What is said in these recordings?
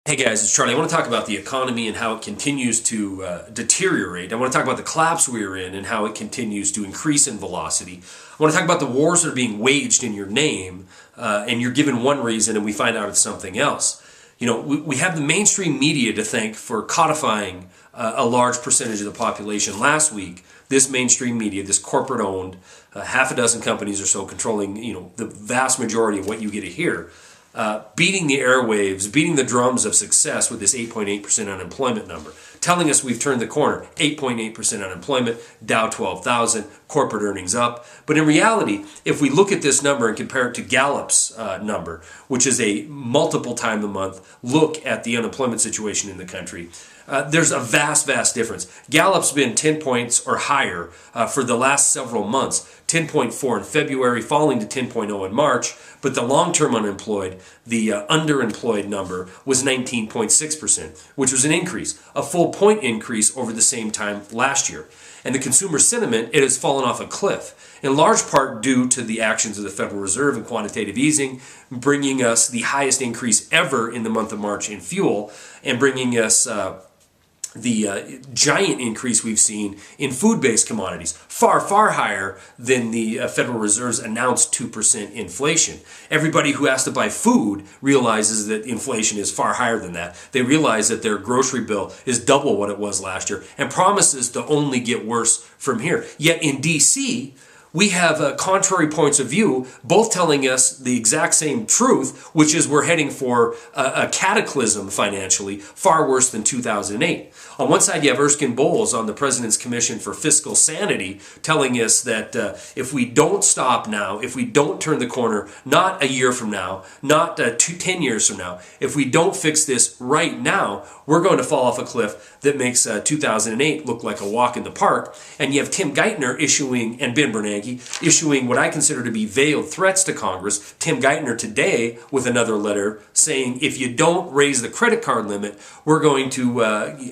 Hey guys, it's Charlie. I want to talk about the economy and how it continues to deteriorate. I want to talk about the collapse we are in and how it continues to increase in velocity. I want to talk about the wars that are being waged in your name, and you're given one reason and we find out it's something else. You know, we have the mainstream media to thank for codifying a large percentage of the population. Last week, this mainstream media, this corporate-owned, half a dozen companies or so controlling, the vast majority of what you get to hear, beating the airwaves, beating the drums of success with this 8.8% unemployment number, telling us we've turned the corner. 8.8% unemployment, Dow 12,000, corporate earnings up. But in reality, if we look at this number and compare it to Gallup's number, which is a multiple time a month look at the unemployment situation in the country, there's a vast difference. Gallup's been 10 points or higher for the last several months. 10.4 in February, falling to 10.0 in March, but the long-term unemployed, the underemployed number, was 19.6%, which was an increase, a full point increase over the same time last year. And the consumer sentiment, it has fallen off a cliff, in large part due to the actions of the Federal Reserve and quantitative easing, bringing us the highest increase ever in the month of March in fuel, and bringing us the giant increase we've seen in food-based commodities, far higher than the Federal Reserve's announced 2% inflation. Everybody who has to buy food realizes that inflation is far higher than that. They realize that their grocery bill is double what it was last year and promises to only get worse from here. Yet in D.C., we have contrary points of view, both telling us the exact same truth, which is we're heading for a cataclysm financially, far worse than 2008. On one side, you have Erskine Bowles on the President's Commission for Fiscal Sanity telling us that if we don't stop now, if we don't turn the corner, not a year from now, not 10 years from now, if we don't fix this right now, we're going to fall off a cliff that makes 2008 look like a walk in the park. And you have Tim Geithner issuing, and Ben Bernanke, issuing what I consider to be veiled threats to Congress. Tim Geithner today with another letter saying if you don't raise the credit card limit, we're going to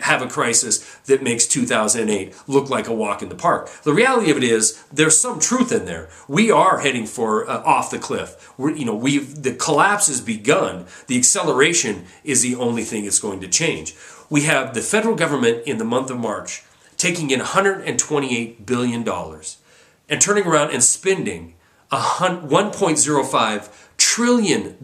have a crisis that makes 2008 look like a walk in the park. The reality of it is there's some truth in there. We are heading for off the cliff. The collapse has begun. The acceleration is the only thing that's going to change. We have the federal government in the month of March taking in $128 billion and turning around and spending $1.05 trillion.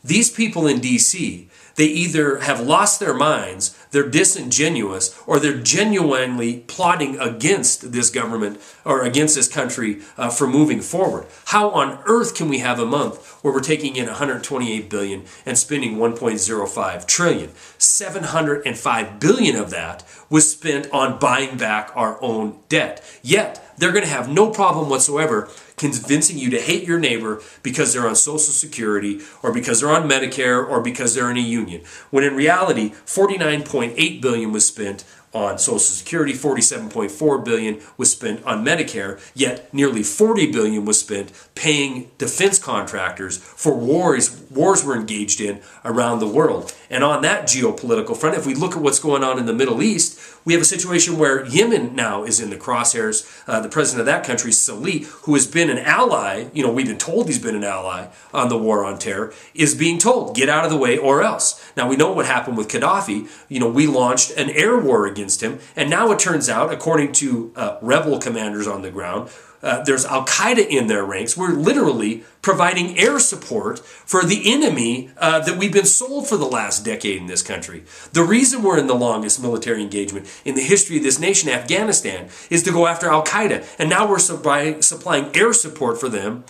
These people in D.C., they either have lost their minds, they're disingenuous, or they're genuinely plotting against this government or against this country for moving forward. How on earth can we have a month where we're taking in $128 billion and spending $1.05 trillion? $705 billion of that was spent on buying back our own debt. Yet, they're going to have no problem whatsoever convincing you to hate your neighbor because they're on Social Security or because they're on Medicare or because they're in a union. When in reality, $49.8 billion was spent on Social Security, $47.4 billion was spent on Medicare, yet nearly $40 billion was spent paying defense contractors for wars we're engaged in around the world. And on that geopolitical front, if we look at what's going on in the Middle East, we have a situation where Yemen now is in the crosshairs. The president of that country, Salih, who has been an ally, we've been told he's been an ally on the war on terror, is being told, get out of the way or else. Now, we know what happened with Gaddafi. We launched an air war against him, and now it turns out, according to rebel commanders on the ground, there's Al-Qaeda in their ranks. We're literally providing air support for the enemy that we've been sold for the last decade in this country. The reason we're in the longest military engagement in the history of this nation, Afghanistan, is to go after Al-Qaeda. And now we're supplying air support for them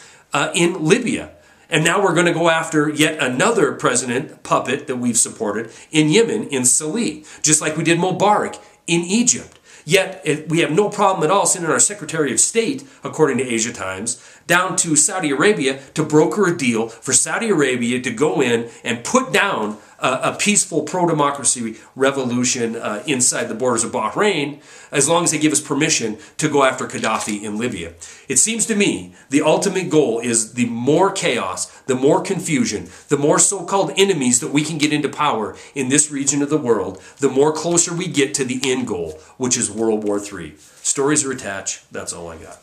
in Libya. And now we're going to go after yet another president puppet that we've supported in Yemen, in Salih, just like we did Mubarak in Egypt. Yet we have no problem at all sending our Secretary of State, according to Asia Times, down to Saudi Arabia to broker a deal for Saudi Arabia to go in and put down a peaceful pro-democracy revolution inside the borders of Bahrain, as long as they give us permission to go after Gaddafi in Libya. It seems to me the ultimate goal is the more chaos, the more confusion, the more so-called enemies that we can get into power in this region of the world, the more closer we get to the end goal, which is World War III. Stories are attached. That's all I got.